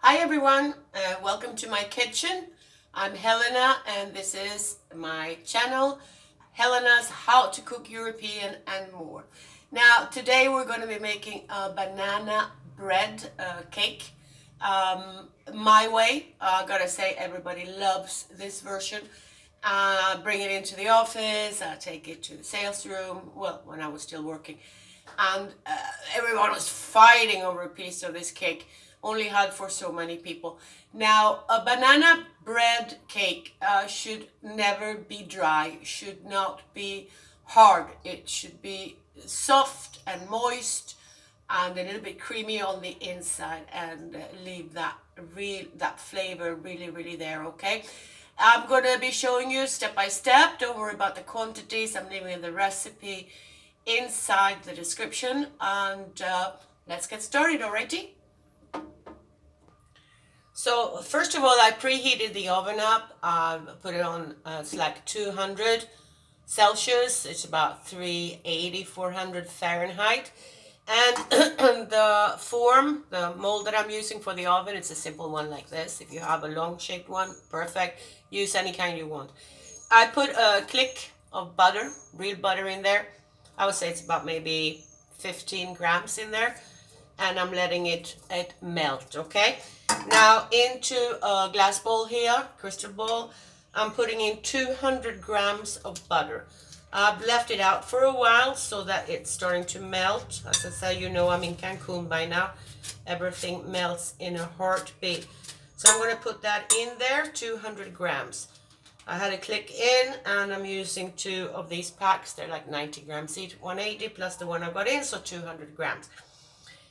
Hi everyone, welcome to my kitchen. I'm Helena and this is my channel, Helena's How to Cook European and More. Now today we're going to be making a banana bread cake my way. I gotta say everybody loves this version. Bring it into the office, take it to the sales room, well, when I was still working. And everyone was fighting over a piece of this cake, only had for so many people. Now, a banana bread cake should never be dry, should not be hard. It should be soft and moist and a little bit creamy on the inside, and leave that flavor really there. Okay, I'm going to be showing you step by step. Don't worry about the quantities. I'm leaving the recipe inside the description, and let's get started. Alrighty. So first of all, I preheated the oven up. I put it on, it's like 200 Celsius. It's about 380, 400 Fahrenheit. And the mold that I'm using for the oven, it's a simple one like this. If you have a long shaped one, perfect. Use any kind you want. I put a click of butter, real butter in there. I would say it's about maybe 15 grams in there. And I'm letting it melt, okay? Now into a glass bowl here, crystal bowl, I'm putting in 200 grams of butter. I've left it out for a while so that it's starting to melt. As I say, you know I'm in Cancun by now. Everything melts in a heartbeat. So I'm going to put that in there, 200 grams. I had a click in, and I'm using 2 of these packs. They're like 90 grams each, 180 plus the one I got in, so 200 grams.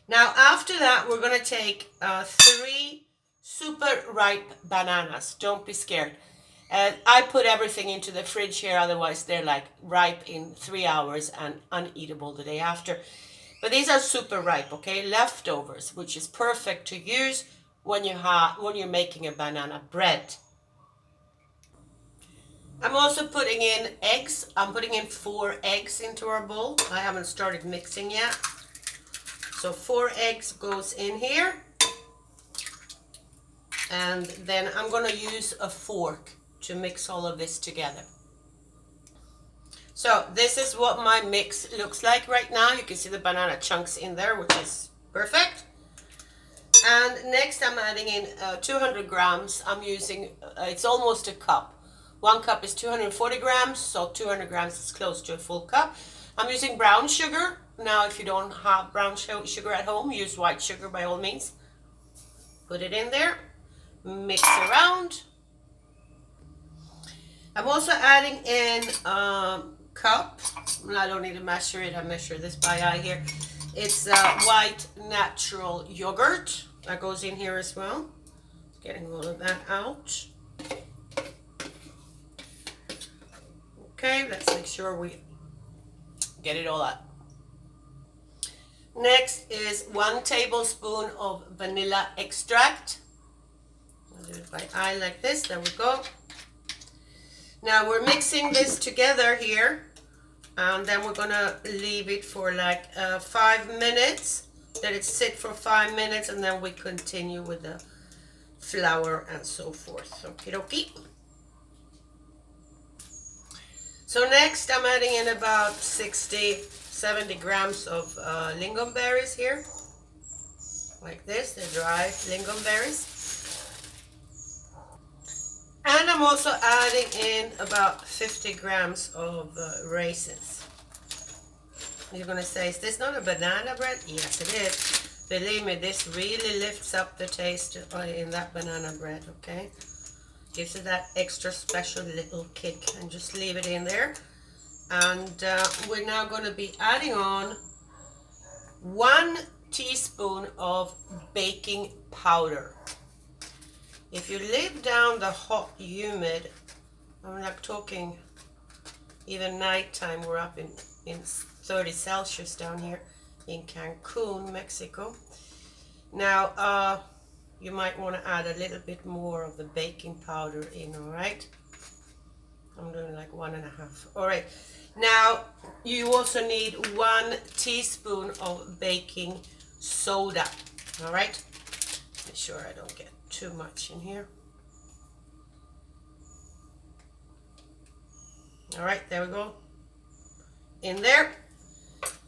Now after that, we're going to take 3 super ripe bananas. Don't be scared. I put everything into the fridge here, otherwise they're like ripe in 3 hours and uneatable the day after. But these are super ripe, okay? Leftovers, which is perfect to use when you're making a banana bread. I'm also putting in eggs. I'm putting in 4 eggs into our bowl. I haven't started mixing yet. So 4 eggs goes in here. And then I'm going to use a fork to mix all of this together. So this is what my mix looks like right now. You can see the banana chunks in there, which is perfect. And next I'm adding in 200 grams. I'm using, it's almost a cup. 1 cup is 240 grams, so 200 grams is close to a full cup. I'm using brown sugar. Now, if you don't have brown sugar at home, use white sugar by all means. Put it in there, mix around. I'm also adding in a cup. I don't need to measure it. I measure this by eye here. It's white natural yogurt that goes in here as well. Getting all of that out. Okay, let's make sure we get it all out. Next is 1 tablespoon of vanilla extract. I'll do it by eye like this. There we go. Now we're mixing this together here, and then we're gonna leave it for like 5 minutes. Let it sit for 5 minutes, and then we continue with the flour and so forth. Okie dokie. So next I'm adding in about 70 grams of lingonberries here, like this, the dry lingonberries. And I'm also adding in about 50 grams of raisins. You're going to say, is this not a banana bread? Yes, it is. Believe me, this really lifts up the taste in that banana bread, okay? Gives it that extra special little kick, and just leave it in there. And we're now going to be adding on 1 teaspoon of baking powder. If you live down the hot, humid, I'm not talking even nighttime, we're up in 30 Celsius down here in Cancun, Mexico. Now, you might want to add a little bit more of the baking powder in, all right? I'm doing like 1.5. All right. Now, you also need 1 teaspoon of baking soda, all right? Make sure I don't get too much in here. All right, there we go. In there.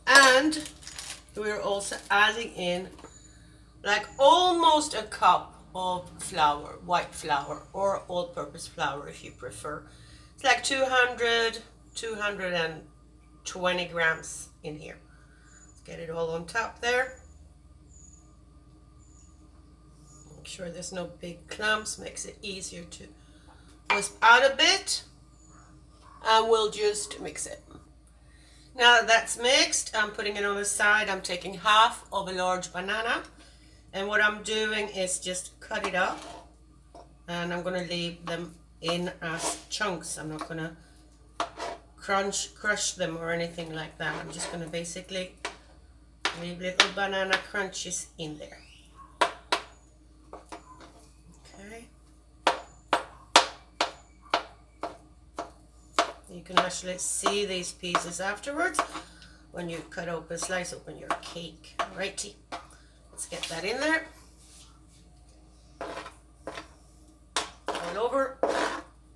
And we're also adding in like almost a cup of flour, white flour, or all-purpose flour if you prefer. It's like 220 grams in here. Let's get it all on top there. Make sure there's no big clumps, makes it easier to wisp out a bit. And we'll just mix it. Now that that's mixed, I'm putting it on the side. I'm taking half of a large banana. And what I'm doing is just cut it up. And I'm going to leave them in as chunks. I'm not going to crush them or anything like that. I'm just going to basically leave little banana crunches in there. Okay. You can actually see these pieces afterwards when you slice open your cake. Alrighty, let's get that in there. All over,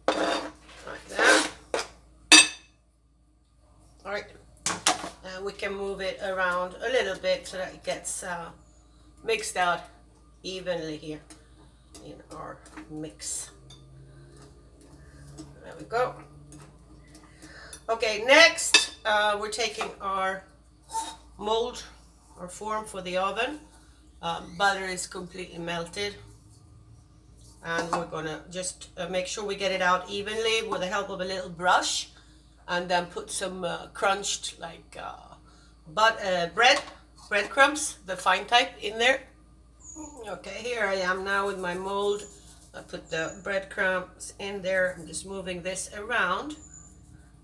like that. Alright, and we can move it around a little bit so that it gets mixed out evenly here in our mix. There we go. Okay, next we're taking our mold or form for the oven. Butter is completely melted, and we're gonna just make sure we get it out evenly with the help of a little brush, and then put some crunched like breadcrumbs, the fine type, in there. Okay, here I am now with my mold. I put the breadcrumbs in there. I'm just moving this around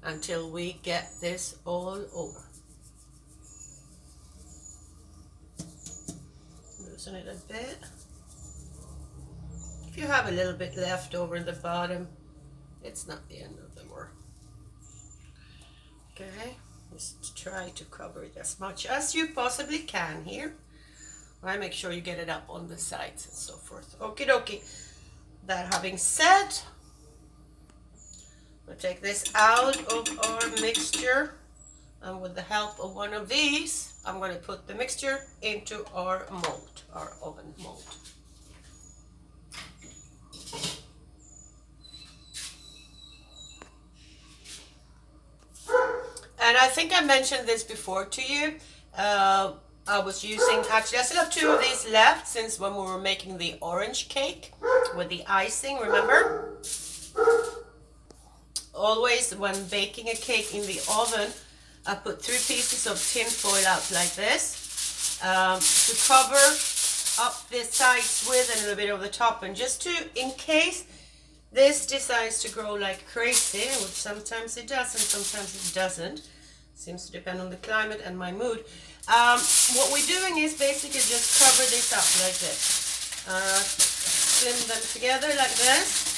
until we get this all over. Loosen it a bit. If you have a little bit left over in the bottom, it's not the end of the world. Okay, just try to cover it as much as you possibly can here. Right, make sure you get it up on the sides and so forth. Okie dokie. That having said, we'll take this out of our mixture, and with the help of one of these, I'm going to put the mixture into our mold, our oven mold. And I think I mentioned this before to you. I was using, actually I still have two of these left since when we were making the orange cake with the icing, remember? Always when baking a cake in the oven, I put 3 pieces of tin foil out like this to cover up the sides with and a little bit over the top, and just to, in case this decides to grow like crazy, which sometimes it does and sometimes it doesn't, seems to depend on the climate and my mood. What we're doing is basically just cover this up like this. Slim them together like this.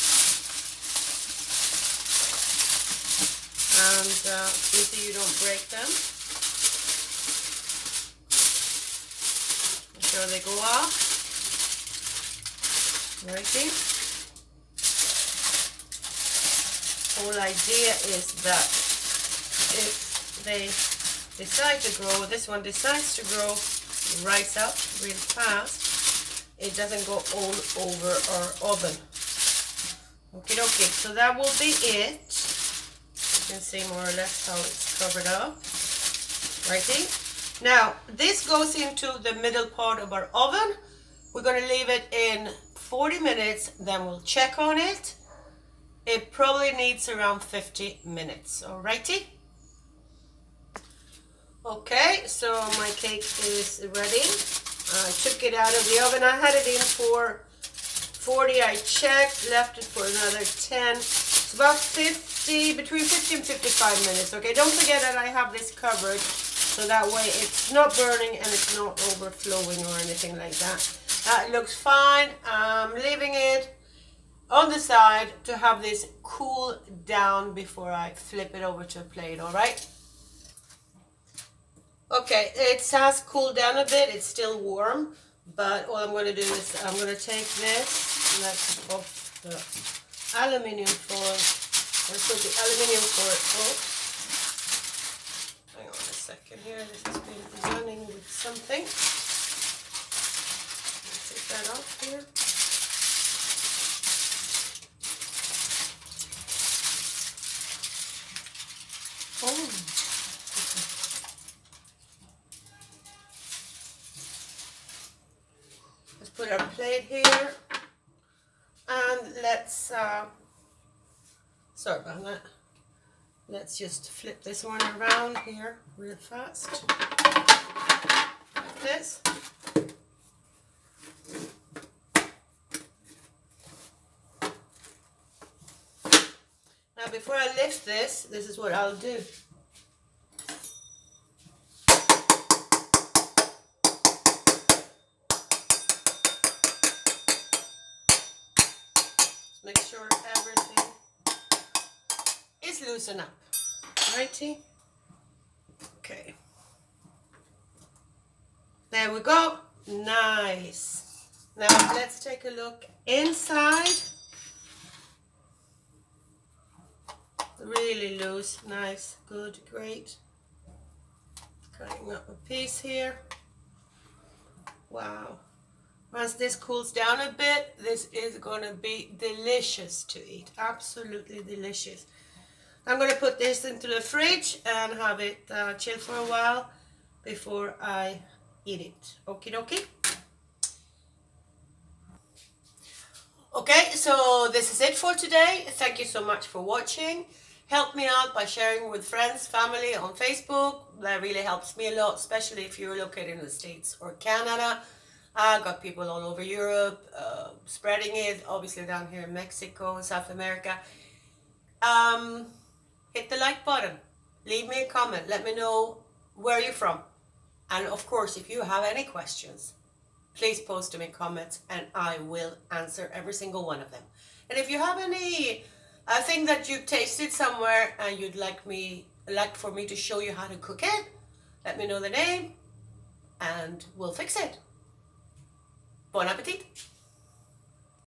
And see so you don't break them. Make sure they go off. Righty. Whole idea is that if they decide to grow, this one decides to grow, rise up real fast, it doesn't go all over our oven. Okay, so that will be it. You can see more or less how it's covered up. Righty. Now, this goes into the middle part of our oven. We're going to leave it in 40 minutes, then we'll check on it. It probably needs around 50 minutes, alrighty? Okay, so my cake is ready. I took it out of the oven. I had it in for 40. I checked, left it for another 10. It's about between 50 and 55 minutes. Okay, don't forget that I have this covered, so that way it's not burning and it's not overflowing or anything like that. That looks fine. I'm leaving it on the side to have this cool down before I flip it over to a plate, all right? Okay, it has cooled down a bit. It's still warm, But all I'm going to do is I'm going to take this, let's off the aluminium foil. Let's put the aluminium foil off. Hang on a second here, this has been running with something. Let's take that off here. Oh. Let's put our plate here. And let's, sorry about that. Let's just flip this one around here real fast. Like this. Now before I lift this is what I'll do. Just make sure everything is loosened up. Righty. Okay. There we go. Nice. Now let's take a look inside. Really loose. Nice. Good. Great. Cutting up a piece here. Wow. Once this cools down a bit, this is going to be delicious to eat. Absolutely delicious. I'm going to put this into the fridge and have it chill for a while before I eat it. Okie dokie. Okay, so this is it for today. Thank you so much for watching. Help me out by sharing with friends, family on Facebook. That really helps me a lot, especially if you're located in the States or Canada. I've got people all over Europe spreading it, obviously down here in Mexico and South America. Hit the like button, leave me a comment, let me know where you're from. And of course, if you have any questions, please post them in comments and I will answer every single one of them. And if you have any thing that you've tasted somewhere and you'd like for me to show you how to cook it, let me know the name and we'll fix it. Bon appetit!